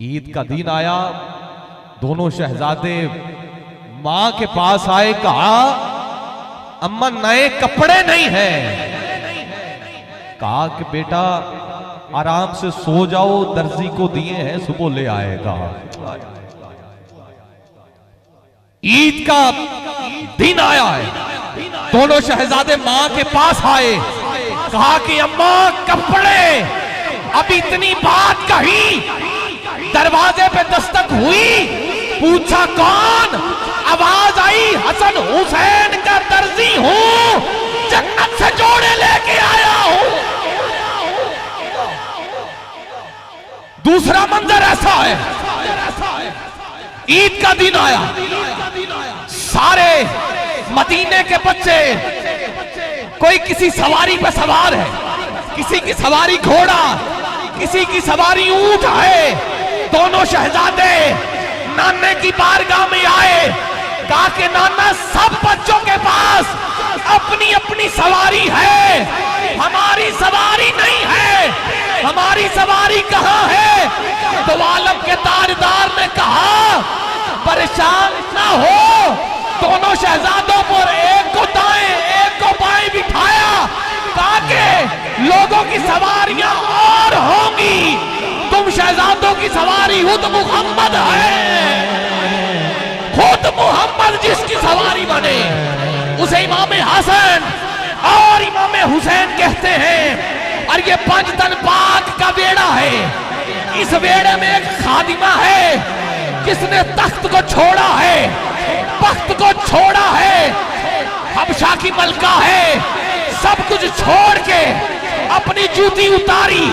عید کا دن آیا، دونوں شہزادے ماں کے پاس آئے، کہا اماں نئے کپڑے نہیں ہیں۔ کہا کہ بیٹا آرام سے سو جاؤ، درزی کو دیے ہیں صبح لے آئے گا۔ عید کا دن آیا ہے، دونوں شہزادے ماں کے پاس آئے، کہا کہ اماں کپڑے، اب اتنی بات کہی، دروازے پہ دستک ہوئی، پوچھا کون؟ آواز آئی حسن حسین کا درزی ہوں، جنت سے جوڑے لے کے آیا ہوں۔ دوسرا منظر ایسا ہے، عید کا دن آیا، سارے مدینے کے بچے، کوئی کسی سواری پہ سوار ہے، کسی کی سواری گھوڑا، کسی کی سواری اونٹ ہے۔ دونوں شہزادے نانے کی بارگاہ میں آئے، کہا کہ نانا سب بچوں کے پاس اپنی اپنی سواری ہے، ہماری سواری نہیں ہے، ہماری سواری کہاں ہے؟ دو عالم کے تاجدار نے کہا پریشان نہ ہو، دونوں شہزادوں پر ایک کو دائیں ایک کو بائیں بٹھایا، کہا کہ لوگوں کی سواریاں اور ہوں گی، تم شہزادوں کی سواری خود محمد ہے، خود محمد جس کی سواری بنے اسے امام حسن اور امام حسین کہتے ہیں۔ اور یہ پنج تن پاک کا بیڑا ہے، اس بیڑے میں ایک خادمہ ہے جس نے تخت کو چھوڑا ہے، بخت کو چھوڑا ہے، حبشہ کی ملکہ ہے، سب کچھ چھوڑ کے اپنی جوتی اتاری،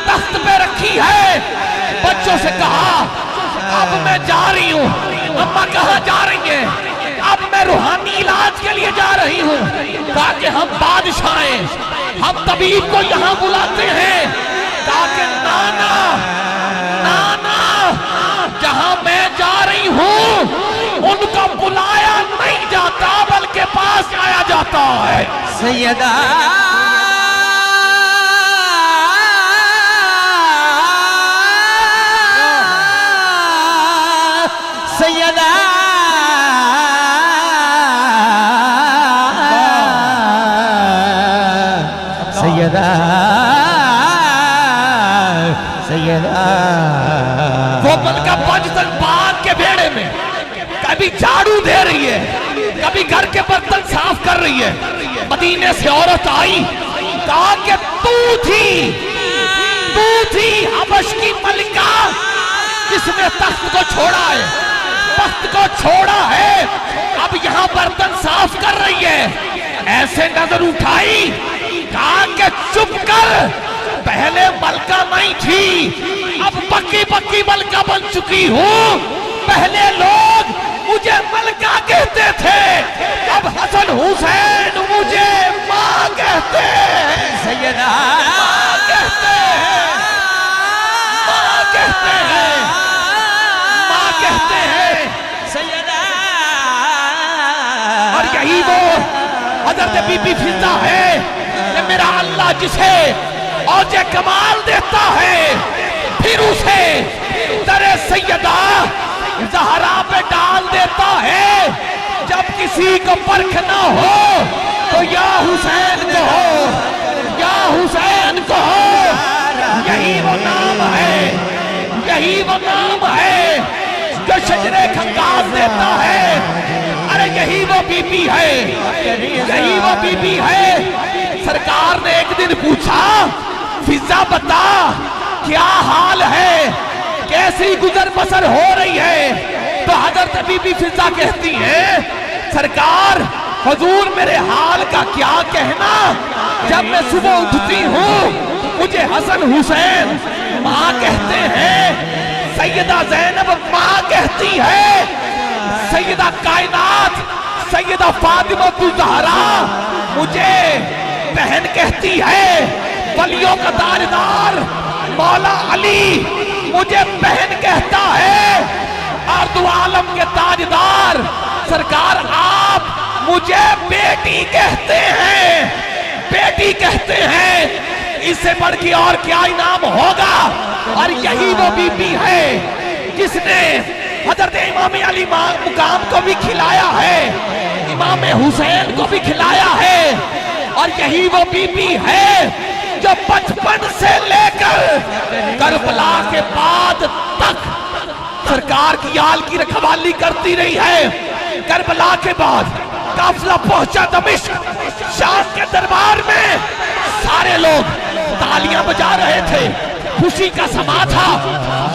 تخت پہ رکھی ہے، بچوں سے کہا اب میں جا رہی ہوں۔ اماں کہاں جا رہی ہیں؟ اب میں روحانی علاج کے لیے جا رہی ہوں۔ کہا کہ ہم بادشاہ ہیں، ہم طبیب کو یہاں بلاتے ہیں۔ کہا کہ نانا نانا جہاں میں جا رہی ہوں ان کو بلایا نہیں جاتا بلکہ پاس آیا جاتا ہے۔ سیدہ سیدہ سیدہ سیدہ وہ ملکہ پنج تن پاک کے بیڑے میں کبھی جھاڑو دے رہی ہے، کبھی گھر کے برتن صاف کر رہی ہے۔ مدینے سے عورت آئی، کہا کہ تو تھی حبش کی ملکہ جس نے تخت کو چھوڑا ہے، بخت کو چھوڑا ہے، اب یہاں برتن صاف کر رہی ہے۔ ایسے نظر اٹھائی، کہا کہ چپ کر، پہلے ملکہ نہیں تھی، اب پکی پکی ملکہ بن چکی ہوں، پہلے لوگ مجھے ملکہ کہتے تھے، اب حسن حسین مجھے ماں کہتے ہیں۔ سیدہ ماں کہتے ہیں، ماں کہتے ہیں، ماں کہتے ہیں۔ سیدہ اور یہی وہ حضرت بی بی فضہ ہے کہ میرا اللہ جسے اوج کمال دیتا ہے پھر اسے در سیدہ زہرا پہ ڈال دیتا ہے۔ جب کسی کو پرکھ نہ ہو تو یا حسین کہو، یا حسین کہو، یہی وہ نام ہے، یہی وہ نام ہے جو شجرے خنگاز دیتا ہے۔ ارے یہی وہ بی بی ہے، یہی وہ بی بی ہے۔ سرکار نے ایک دن پوچھا فضہ بتا کیا حال ہے، کیسی گزر بسر ہو رہی ہے؟ تو حضرت بی بی فضہ کہتی ہیں سرکار حضور میرے حال کا کیا کہنا، جب میں صبح اٹھتی ہوں مجھے حسن حسین ماں کہتے ہیں، سیدہ زینب ماں کہتی ہے، سیدہ کائنات سیدہ فاطمہ الزہرا مجھے بہن کہتی ہے، ولیوں کا تاجدار مولا علی مجھے بہن کہتا ہے، اور دو عالم کے تاجدار سرکار آپ مجھے بیٹی کہتے ہیں، بیٹی کہتے ہیں۔ اس سے بڑھ کے اور کیا انعام ہوگا؟ اور یہی وہ بی بی ہے جس نے حضرت امام علی مقام کو بھی کھلایا ہے، امام حسین کو بھی کھلایا ہے، اور یہی وہ بی بی ہے جو بچپن سے لے کر کربلا کے بعد تک سرکار کی آل کی رکھوالی کرتی رہی ہے۔ کربلا کے بعد قافلہ پہنچا دمشق، شام کے دربار میں سارے لوگ تالیاں بجا رہے تھے، خوشی کا سما تھا۔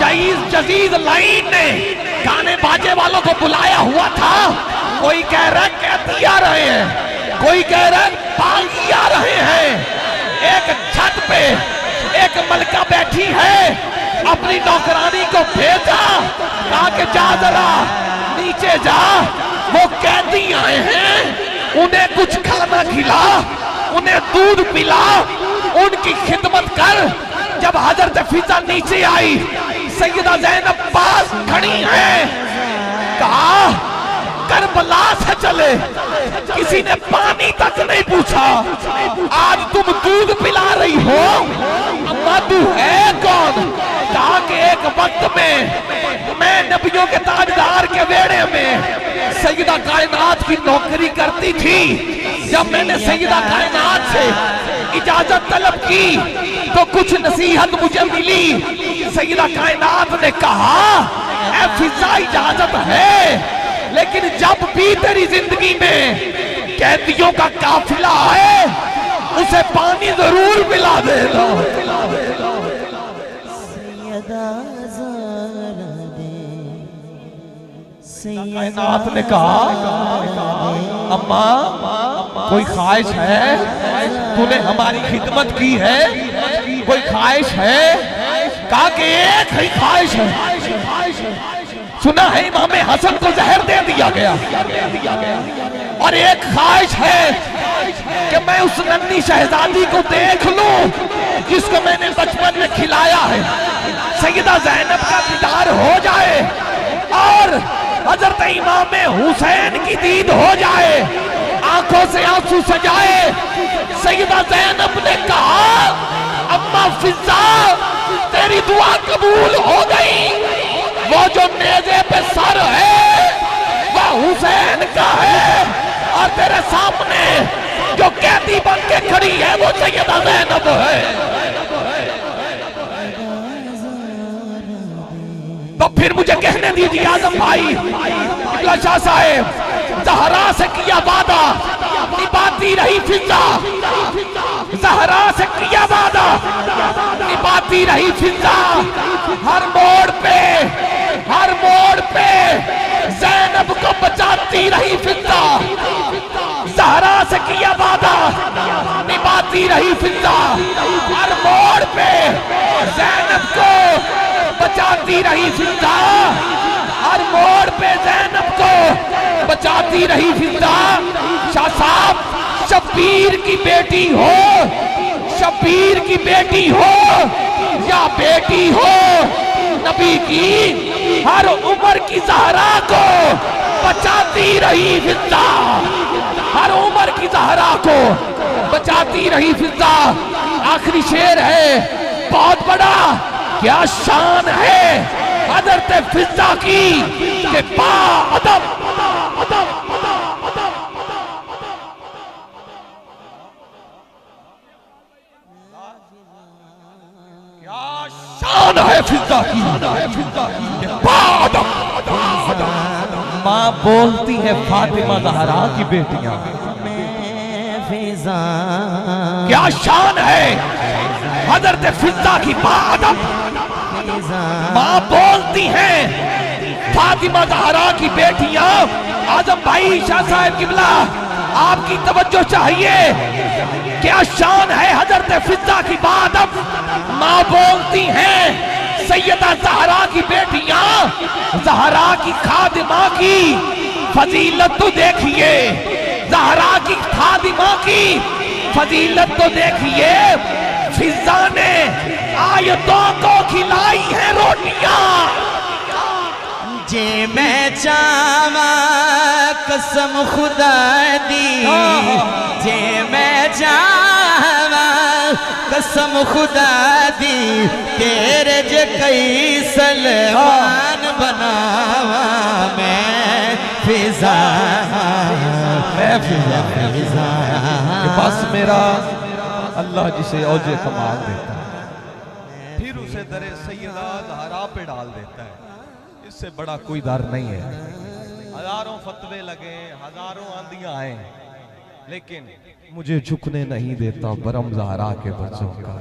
یزید لعین نے گانے باجے والوں کو بلایا ہوا تھا، کوئی کہہ رہا ہے قیدی آ رہے ہیں، کوئی کہہ رہا ہے باغی آ رہے ہیں۔ ایک چھت پہ ایک ملکہ بیٹھی ہے، اپنی نوکرانی کو بھیجا، کہا کہ جا ذرا نیچے جا، وہ قیدی آئے ہیں، انہیں کچھ کھانا کھلا، انہیں دودھ پلا، ان کی خدمت کر۔ جب حضرت فضا نیچے آئی، سیدہ زینب پاس کھڑی ہیں، کہا کربلا سے چلے، کسی نے پانی تک نہیں پوچھا، آج تم دودھ پلا رہی ہو، اما تو ہے کون؟ کہا کہ ایک وقت میں نبیوں کے تاجدار کے ویڑے میں سیدہ کائنات کی نوکری کرتی تھی۔ جب میں نے سیدہ کائنات سے اجازت طلب کی تو کچھ نصیحت مجھے ملی۔ سیدہ کائنات نے کہا اے فضا اجازت ہے، لیکن جب بھی تیری زندگی میں قیدیوں کا قافلہ آئے اسے پانی ضرور پلا دینا۔ کائنات نے کہا اماں کوئی خواہش ہے، تو نے ہماری خدمت کی ہے، کوئی خواہش ہے؟ کہا کہ ایک ہی خواہش ہے۔ سنا ہے امام حسن کو زہر دے دیا گیا، اور ایک خواہش ہے کہ میں اس ننھی شہزادی کو دیکھ لوں جس کو میں نے بچپن میں کھلایا ہے، سیدہ زینب کا دیدار ہو جائے اور حضرت امام حسین کی دید ہو جائے، آنکھوں سے آنسو سجائے۔ سیدہ زینب نے کہا اماں فضا تیری دعا قبول ہو گئی، وہ جو نیزے پہ سر ہے وہ حسین کا ہے، اور تیرے سامنے جو قیدی بن کے کھڑی ہے وہ سیدہ زینب ہے۔ تو پھر مجھے کہنے دیجیے اعظم بھائی اقبال شاہ صاحب، زہرا سے کیا وعدہ نبھاتی رہی فضا، زہرا سے کیا وعدہ نبھاتی رہی فضا، ہر موڑ پہ زینب کو بچاتی رہی فضا، زہرا سے کیا وعدہ نبھاتی رہی فضا، ہر موڑ پہ زینب کو بچاتی رہی فضا، ہر موڑ پہ زینب کو بچاتی رہی فضا۔ شاہ صاحب شبیر کی بیٹی ہو، شبیر کی بیٹی ہو یا بیٹی ہو نبی کی، ہر عمر کی زہرا کو بچاتی رہی فضا، ہر عمر کی زہرا کو بچاتی رہی فضا۔ آخری شعر ہے بہت بڑا، کیا شان ہے حضرت فضا کی کہ با ادب کیا شان ہے فضا کی کہ با ادب۔ ماں بولتی ہے فاطمہ زہرا کی بیٹیاں، کیا شان ہے حضرت فضا کی با ادب۔ ماں بولتی ہیں فاطمہ زہرا کی بیٹیاں۔ اعظم بھائی شاہ صاحب قبلہ آپ کی توجہ چاہیے، کیا شان ہے حضرت فضا کی با ادب۔ ماں بولتی ہیں سیدہ زہرا کی بیٹیاں، زہرا کی خادمہ کی فضیلت تو دیکھیے، زہرا کی خادمہ کی فضیلت تو دیکھیے، فضا نے آیتوں کو کھلائی ہیں روٹیاں۔ جے میں چاہواں قسم خدا دی، جے میں چاہواں قسم خدا دی، تیرے جے کئی سلمان بن کہ بس میرا اللہ جسے اوج کمال دیتا ہے پھر اسے در سیدہ زہرا پہ ڈال دیتا ہے. اس سے بڑا کوئی در نہیں ہے. ہزاروں فتوے لگے، ہزاروں آندیاں آئیں، لیکن مجھے جھکنے نہیں دیتا برم زہرا کے بچوں کا.